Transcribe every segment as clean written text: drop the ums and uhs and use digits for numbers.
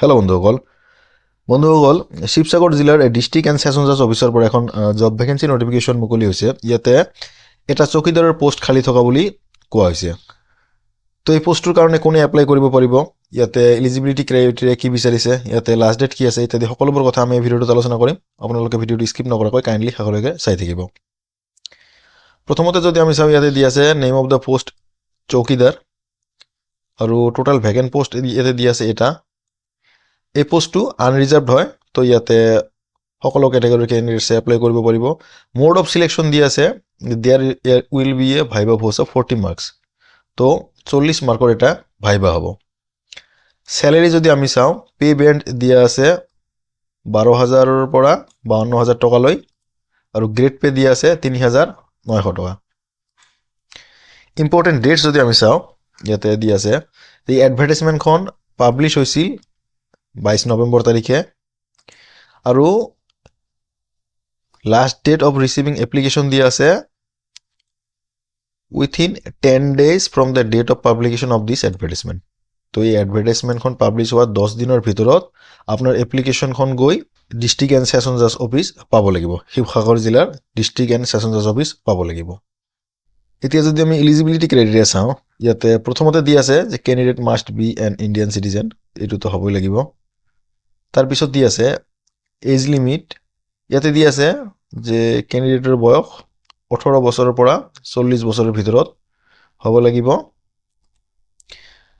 Hello বন্ধুসকল শিৱসাগৰ জিলাৰ district and session জাজ অফিচৰ পৰা এখন জব ভেকেঞ্চি নটিফিকেশ্যন মুকলি হৈছে। ইয়াতে এটা চকীদাৰৰ পোষ্ট খালী থকা বুলি কোৱা হৈছে। তো এই পোষ্টটোৰ কাৰণে কোনে এপ্লাই কৰিব পাৰিব, ইয়াতে এলিজিবিলিটি ক্ৰাইটেৰিয়া কি বিচাৰিছে, ইয়াতে লাষ্ট ডেট কি আছে ইত্যাদি সকলোবোৰ কথা আমি এই ভিডিঅ'টোত আলোচনা কৰিম। আপোনালোকে ভিডিঅ'টো স্কিপ নকৰাকৈ কাইণ্ডলি শেষলৈকে চাই থাকিব। প্ৰথমতে যদি আমি চাওঁ, ইয়াতে দি আছে নেম অফ দ্য পোষ্ট চৌকিদাৰ আৰু টোটাল ভেকেণ্ট পোষ্ট ইয়াতে দি আছে এটা। এই পোষ্টটো আনৰিজাৰ্ভড হয়, তো ইয়াতে সকলো কেটেগৰীৰ কেণ্ডিডেটছে এপ্লাই কৰিব পাৰিব। মোড অফ চিলেকশ্যন দি আছে, there will be a viva post of 40 marks, তো 40 মাৰ্কৰ এটা ভাইভা হ'ব। চেলেৰি যদি আমি চাওঁ, পে বেণ্ড দিয়া আছে 12,000-ৰ পৰা 52,000 টকালৈ, আৰু গ্ৰেড পে দিয়া আছে 3,900 টকা। ইম্পৰ্টেণ্ট ডেটছ যদি আমি চাওঁ, ইয়াতে দি আছে এই এডভাৰটাইজমেণ্টখন পাব্লিছ হৈছিল 22 নৱেম্বৰ তাৰিখে, আৰু last date of receiving application দিয়া আছে within 10 days from the date of publication of this advertisement. তো এই এডভাৰটাইজমেণ্টখন পাব্লিছ হোৱাৰ 10 দিনৰ ভিতৰত আপোনাৰ এপ্লিকেশ্যনখন গৈ ডিষ্ট্ৰিক্ট এণ্ড ছেছন জাজ অফিচ পাব লাগিব, শিৱসাগৰ জিলাৰ ডিষ্ট্ৰিক্ট এণ্ড ছেছন জাজ অফিচ পাব লাগিব। এতিয়া যদি আমি এলিজিবিলিটি ক্ৰাইটেৰিয়া চাওঁ, ইয়াতে প্ৰথমতে দি আছে যে candidate must B N Indian citizen, এইটোতো হ'বই লাগিব। তাৰপিছত দি আছে এজ লিমিট, ইয়াতে দি আছে যে কেণ্ডিডেটৰ বয়স 18 বছৰৰ পৰা 40 বছৰৰ ভিতৰত হ'ব লাগিব।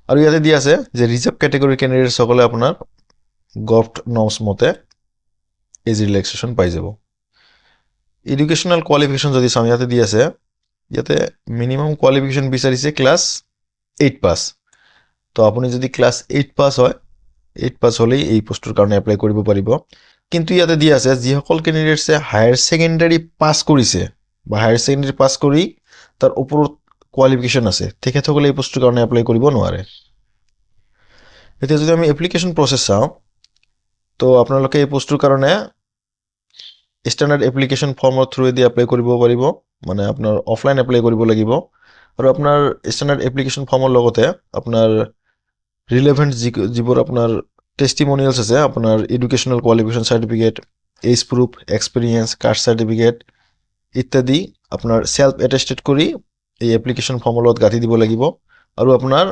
আৰু ইয়াতে দি আছে যে ৰিজাৰ্ভ কেটেগৰীৰ কেণ্ডিডেটসকলে আপোনাৰ গভৰ্ণমেণ্ট নৰ্মছ মতে এজ ৰিলেক্সেশ্যন পাই যাব। এডুকেশ্যনেল কোৱালিফিকেশ্যন যদি চাওঁ, ইয়াতে দি আছে, ইয়াতে মিনিমাম কোৱালিফিকেশ্যন বিচাৰিছে ক্লাছ 8 পাছ। তো আপুনি যদি ক্লাছ 8 পাছ হয়, 8 পাছ হ'লেই এই পোষ্টটোৰ কাৰণে এপ্লাই কৰিব পাৰিব। কিন্তু ইয়াতে দি আছে যিসকল কেণ্ডিডেটছে হায়াৰ ছেকেণ্ডাৰী পাছ কৰিছে বা হায়াৰ ছেকেণ্ডাৰী পাছ কৰি তাৰ ওপৰত কোৱালিফিকেশ্যন আছে, তেখেতসকলে এই পোষ্টটোৰ কাৰণে এপ্লাই কৰিব নোৱাৰে। এতিয়া যদি আমি এপ্লিকেশ্যন প্ৰচেছ চাওঁ, তো আপোনালোকে এই পোষ্টটোৰ কাৰণে ষ্টেণ্ডাৰ্ড এপ্লিকেশ্যন ফৰ্মৰ থ্ৰুৱেদি এপ্লাই কৰিব পাৰিব, মানে আপোনাৰ অফলাইন এপ্লাই কৰিব লাগিব। আৰু আপোনাৰ ষ্টেণ্ডাৰ্ড এপ্লিকেশ্যন ফৰ্মৰ লগতে আপোনাৰ ৰিলেভেণ্ট যিবোৰ আপোনাৰ টেষ্টিমনিয়েলছ আছে, আপোনাৰ educational qualification certificate, age proof, experience, caste certificate ইত্যাদি আপোনাৰ ছেল্ফ এটেষ্টেড কৰি এই এপ্লিকেশ্যন ফৰ্মৰ লগত গাঁঠি দিব লাগিব। আৰু আপোনাৰ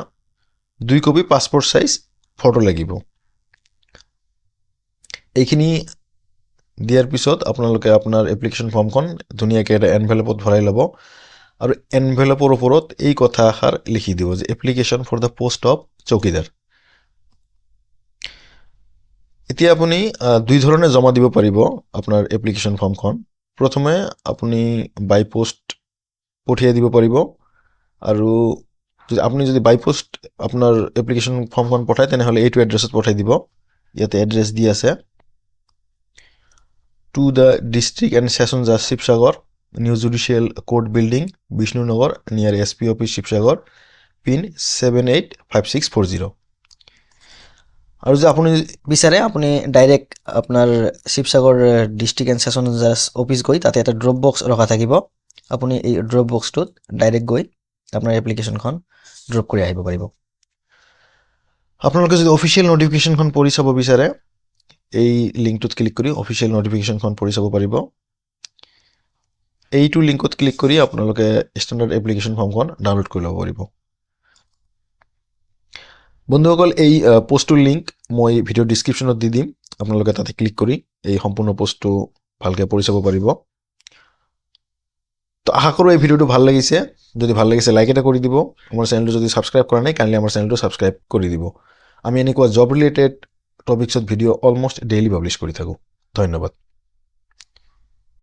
2 কপি পাছপৰ্ট চাইজ ফটো লাগিব। এইখিনি দিয়াৰ পিছত আপোনালোকে আপোনাৰ এপ্লিকেশ্যন ফৰ্মখন ধুনীয়াকৈ এটা এনভেলপত ভৰাই ল'ব, আৰু এনভেলপৰ ওপৰত এই কথা এষাৰ লিখি দিব যে application for the post of chowkidar. এতিয়া আপুনি 2 ধৰণে জমা দিব পাৰিব আপোনাৰ এপ্লিকেশ্যন ফৰ্মখন। প্ৰথমে আপুনি বাই পোষ্ট পঠিয়াই দিব পাৰিব, আৰু আপুনি যদি বাই পোষ্ট আপোনাৰ এপ্লিকেশ্যন ফৰ্মখন পঠায়, তেনেহ'লে এইটো এড্ৰেছত পঠাই দিব। ইয়াতে এড্ৰেছ দি আছে, to the district and session জাজ Sivasagar, new judicial court building, Bishnunagar, near SP office Sivasagar, pin 785640। আৰু যে আপুনি বিচাৰে আপুনি ডাইৰেক্ট আপোনাৰ শিৱসাগৰ ডিষ্ট্ৰিক্ট এণ্ড ছেছন জাজ অফিচ গৈ তাতে এটা ড্ৰপ বক্স ৰখা থাকিব। আপুনি এই ড্ৰপ বক্সটোত ডাইৰেক্ট গৈ আপোনাৰ এপ্লিকেশ্যনখন ড্ৰপ কৰি আহিব পাৰিব। আপোনালোকে যদি অফিচিয়েল নটিফিকেশ্যনখন পঢ়ি চাব বিচাৰে, এই লিংকটোত ক্লিক কৰি অফিচিয়েল নটিফিকেশ্যনখন পঢ়ি চাব পাৰিব। এইটো লিংকত ক্লিক কৰি আপোনালোকে ষ্টেণ্ডাৰ্ড এপ্লিকেশ্যন ফৰ্মখন ডাউনলোড কৰি ল'ব পাৰিব। বন্ধুসকল, এই পোষ্টটোৰ লিংক মই ভিডিঅ' ডিছক্ৰিপশ্যনত দি দিম, আপোনালোকে তাতে ক্লিক কৰি এই সম্পূৰ্ণ পোষ্টটো ভালকৈ পঢ়ি চাব পাৰিব। তো আশা কৰোঁ এই ভিডিঅ'টো ভাল লাগিছে। যদি ভাল লাগিছে লাইক এটা কৰি দিব। আমাৰ চেনেলটো যদি ছাবস্ক্ৰাইব কৰা নাই, কাইণ্ডলি আমাৰ চেনেলটো ছাবস্ক্ৰাইব কৰি দিব। আমি এনেকুৱা জব ৰিলেটেড টপিকছত ভিডিঅ' অলমষ্ট ডেইলি পাব্লিছ কৰি থাকোঁ। ধন্যবাদ।